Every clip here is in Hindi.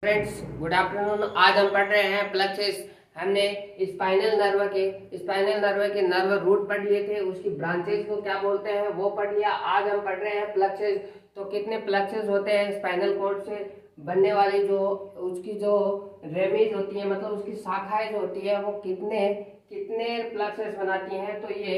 Friends, good afternoon. आज हम पढ़ रहे हैं प्लक्सेस। हमने स्पाइनल नर्व के नर्व रूट पढ़ लिए थे, उसकी ब्रांचेस को क्या बोलते हैं वो पढ़ लिया। आज हम पढ़ रहे हैं प्लक्सेस। तो कितने प्लक्सेस होते हैं स्पाइनल कॉर्ड से बनने वाली, जो उसकी जो रेमीज होती है, मतलब उसकी शाखाएं जो होती है, वो कितने कितने प्लक्सेस बनाती हैं। तो ये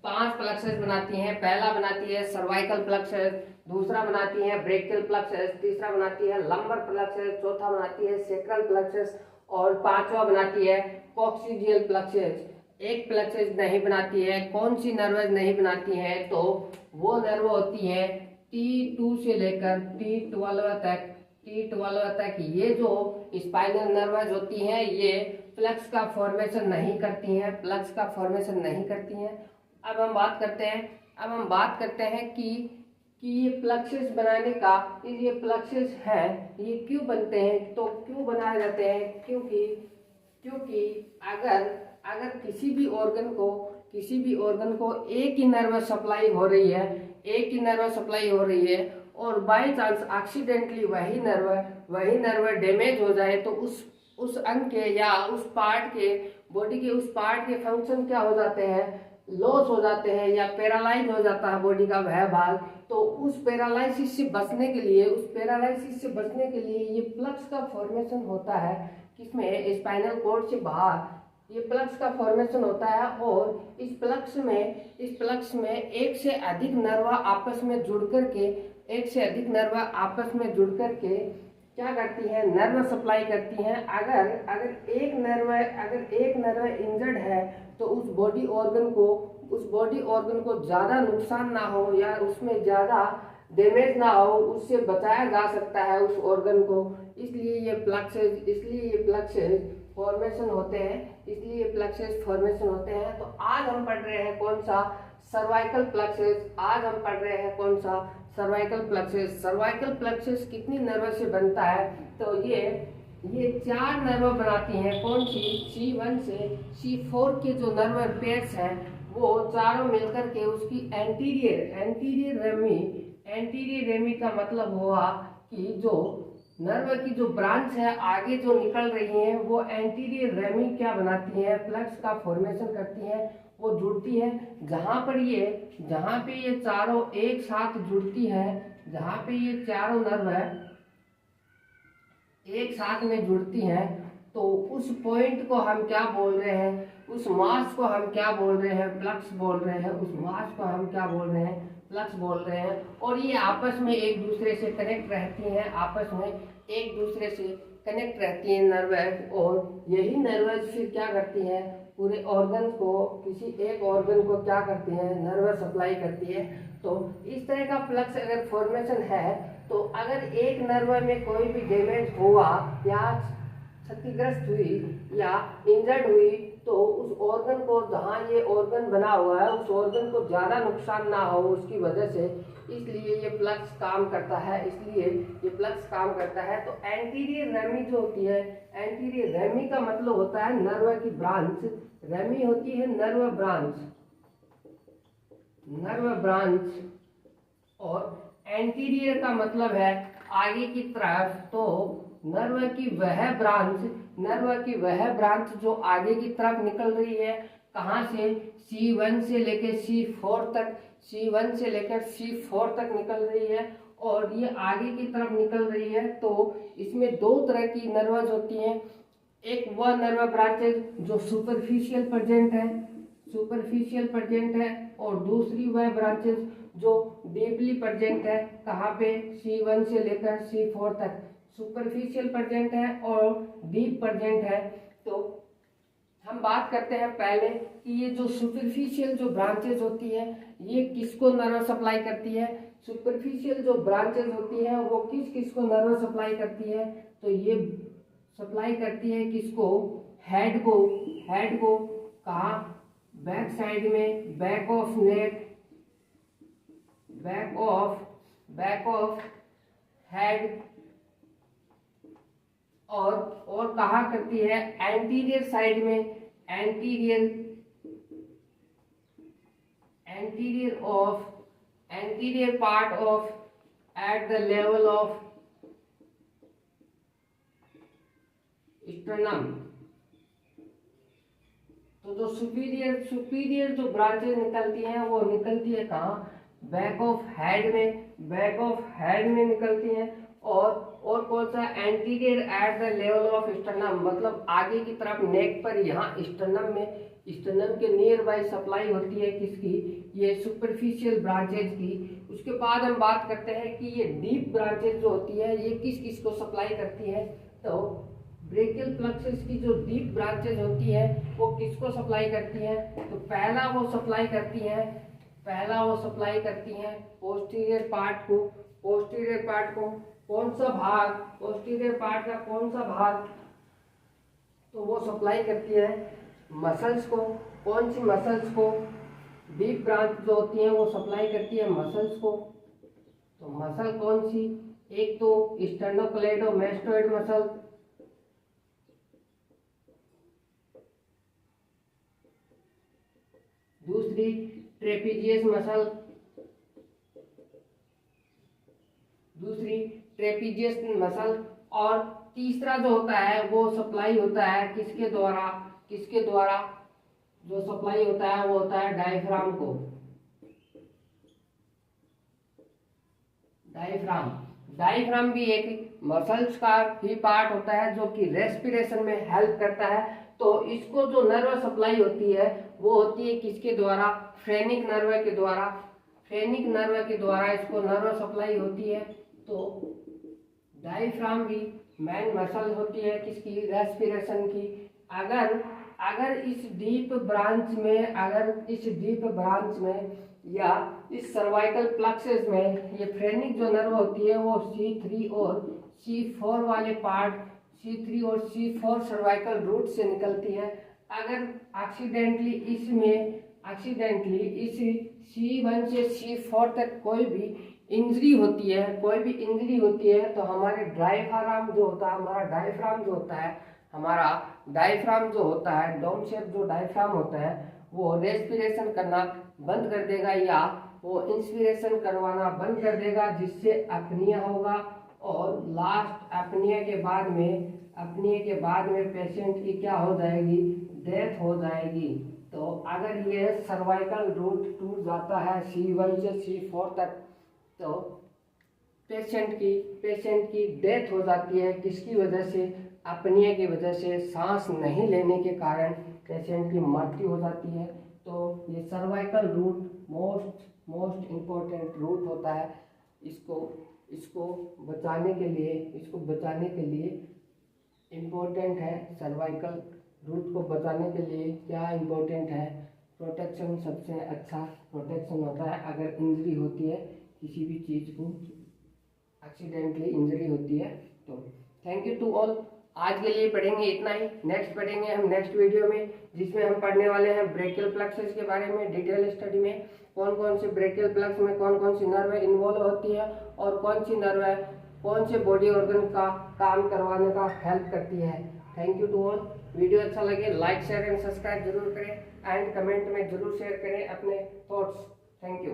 5 प्लक्सेस बनाती हैं। पहला बनाती है सर्वाइकल प्लक्सेस, दूसरा बनाती है ब्रेकियल प्लक्सेस, तीसरा बनाती है लंबर प्लक्सेस, चौथा बनाती है सेक्रल प्लक्सेस और पांचवा बनाती है कॉक्सिडियल प्लक्सेस। एक प्लक्सेस नहीं बनाती है। कौन सी नर्व नहीं बनाती है? तो वो नर्व होती है T2 से लेकर T12 तक ये जो स्पाइनल नर्व्स होती हैं, ये प्लक्स का फॉर्मेशन नहीं करती हैं। अब हम बात करते हैं कि ये प्लक्सेस बनाने का, ये प्लक्सेस है, ये क्यों बनते हैं, तो क्यों बनाए जाते हैं? क्योंकि अगर अगर किसी भी ऑर्गन को एक ही नर्व सप्लाई हो रही है और बाय चांस एक्सीडेंटली वही नर्व डैमेज हो जाए, तो उस अंग के या उस पार्ट के, बॉडी के उस पार्ट के फंक्शन क्या हो जाते हैं, लॉस हो जाते हैं या पैरालाइज हो जाता है बॉडी का वह भाग। तो उस पैरालाइसिस से बचने के लिए ये प्लक्स का फॉर्मेशन होता है। किसमें? स्पाइनल कॉर्ड से बाहर ये प्लक्स का फॉर्मेशन होता है। और इस प्लक्स में एक से अधिक नर्व आपस में जुड़ करके क्या करती है, नर्व सप्लाई करती हैं। अगर एक नर्व इंजर्ड है, तो उस बॉडी ऑर्गन को ज़्यादा नुकसान ना हो या उसमें ज़्यादा डैमेज ना हो, उससे बचाया जा सकता है उस ऑर्गन को। इसलिए ये प्लक्सेस फॉर्मेशन होते हैं। तो आज हम पढ़ रहे हैं कौन सा? Cervical plexuses. सर्वाइकल प्लक्सेस कितनी नर्व से बनता है? तो ये 4 नर्व बनाती हैं। कौन सी? C1 से C4 के जो नर्व पेयर्स हैं, वो चारों मिलकर के उसकी एंटीरियर रेमी का मतलब हुआ कि जो नर्व की जो ब्रांच है आगे जो निकल रही है, वो एंटीरियर रेमी क्या बनाती है, प्लक्स का फॉर्मेशन करती है, वो जुड़ती है। जहां पे ये चारों एक साथ जुड़ती है, जहां पे ये चारों नर्व है एक साथ में जुड़ती हैं, तो उस पॉइंट को हम क्या बोल रहे हैं, उस मास को हम क्या बोल रहे हैं, प्लक्स बोल रहे हैं। उस मास को हम क्या बोल रहे हैं, प्लक्स बोल रहे हैं। और ये आपस में एक दूसरे से कनेक्ट रहती हैं नर्व्स। और यही नर्व्स फिर क्या करती हैं, पूरे ऑर्गन को, किसी एक ऑर्गन को क्या करती हैं, नर्व सप्लाई करती है। तो इस तरह का प्लक्स अगर फॉर्मेशन है, तो अगर एक नर्व में कोई भी डैमेज हुआ या क्षतिग्रस्त हुई या इंजर्ड हुई, तो उस ऑर्गन को, जहाँ ये ऑर्गन बना हुआ है, उस ऑर्गन को ज़्यादा नुकसान ना हो उसकी वजह से, इसलिए ये प्लक्स काम करता है। तो एंटीरियर रेमी जो होती है, एंटीरियर रेमी का मतलब होता है नर्व की ब्रांच। रेमी होती है नर्व ब्रांच और एंटीरियर का मतलब है आगे की तरफ। तो नर्व की वह ब्रांच जो आगे की तरफ निकल रही है, कहाँ से? C1 से लेकर C4 तक निकल रही है और ये आगे की तरफ निकल रही है। तो इसमें 2 तरह की नर्व्स होती हैं। एक वह नर्व ब्रांचेज जो सुपरफिशियल प्रेजेंट है और दूसरी वह ब्रांचेज जो डीपली प्रेजेंट है। कहाँ पे? C1 से लेकर C4 तक सुपरफिशियल प्रेजेंट है और डीप प्रेजेंट है। तो हम बात करते हैं पहले कि ये जो सुपरफिशियल जो ब्रांचेज होती है, ये किसको नर्व सप्लाई करती है। सुपरफिशियल जो ब्रांचेज होती है, वो किस को नर्व सप्लाई करती है? तो ये सप्लाई करती है किसको? हेड को। कहाँ? बैक साइड में, बैक ऑफ हेड। और कहाँ करती है? एंटीरियर साइड में, anterior part of, at the level of sternum. तो जो सुपीरियर जो ब्रांचेस निकलती हैं वो निकलती है कहाँ, बैक ऑफ हेड में निकलती हैं। और कौन सा, anterior at the level of sternum, मतलब आगे की तरफ नेक पर, यहाँ स्टर्नम के नियर बाई सप्लाई होती है किसकी, ये सुपरफिशियल ब्रांचेज की। उसके बाद हम बात करते हैं कि ये डीप ब्रांचेज जो होती है ये किस किस को सप्लाई करती है। तो ब्रेकियल प्लक्सेस की जो डीप ब्रांचेज होती है वो किसको सप्लाई करती है, तो पहला वो सप्लाई करती है पोस्टीरियर पार्ट को। कौन सा भाग, पोस्टीरियर पार्ट का कौन सा भाग, तो वो सप्लाई करती है मसल्स को। कौन सी मसल्स को, डीप ब्रांच जो होती है वो सप्लाई करती है मसल्स को। तो मसल कौन सी, एक तो स्टर्नोक्लेडोमास्टोइड मसल, दूसरी ट्रेपीजियस मसल, और तीसरा जो होता है वो सप्लाई होता है किसके द्वारा, जो सप्लाई होता है वो होता है डायफ्राम को। डायफ्राम भी एक मसल्स का ही पार्ट होता है जो कि रेस्पिरेशन में हेल्प करता है। तो इसको जो नर्व सप्लाई होती है वो होती है किसके द्वारा, फ्रेनिक नर्व के द्वारा इसको नर्व सप्लाई होती है। तो डायफ्राम भी मेन मसल होती है किसकी, रेस्पिरेशन की। अगर इस डीप ब्रांच में या इस सर्वाइकल प्लक्सेस में ये फ्रेनिक जो नर्व होती है वो C3 और C4 वाले पार्ट, C3 और C4 सर्वाइकल रूट से निकलती है। अगर एक्सीडेंटली इस C1 से C4 तक कोई भी इंजरी होती है तो हमारे डायफ्राम जो होता है डोम शेप जो डायफ्राम होता है वो रेस्पिरेशन करना बंद कर देगा या वो इंस्पिरेशन करवाना बंद कर देगा, जिससे अपनिया होगा। और लास्ट अपनिया के बाद में पेशेंट की क्या हो जाएगी, डेथ हो जाएगी। तो अगर ये सर्वाइकल रूट टूट जाता है C1 से C4 तक तो पेशेंट की डेथ हो जाती है। किसकी वजह से, अपनिया की वजह से, सांस नहीं लेने के कारण पेशेंट की मृत्यु हो जाती है। तो ये cervical root most important root होता है। इसको बचाने के लिए इम्पोर्टेंट है। सर्वाइकल रूट को बचाने के लिए क्या इम्पोर्टेंट है, प्रोटेक्शन सबसे अच्छा प्रोटेक्शन होता है। अगर इंजरी होती है किसी भी चीज़ को, एक्सीडेंटली इंजरी होती है तो। Thank you to all. आज के लिए पढ़ेंगे इतना ही। नेक्स्ट पढ़ेंगे हम नेक्स्ट वीडियो में, जिसमें हम पढ़ने वाले हैं ब्रेकियल प्लक्सेस के बारे में। डिटेल स्टडी में कौन से ब्रेकियल प्लक्स में कौन सी नर्व इन्वॉल्व होती है और कौन सी नर्व कौन से बॉडी ऑर्गन का काम करवाने का हेल्प करती है। Thank you to all. Video अच्छा लगे लाइक शेयर एंड सब्सक्राइब जरूर करें एंड कमेंट में जरूर शेयर करें अपने थॉट्स। Thank you.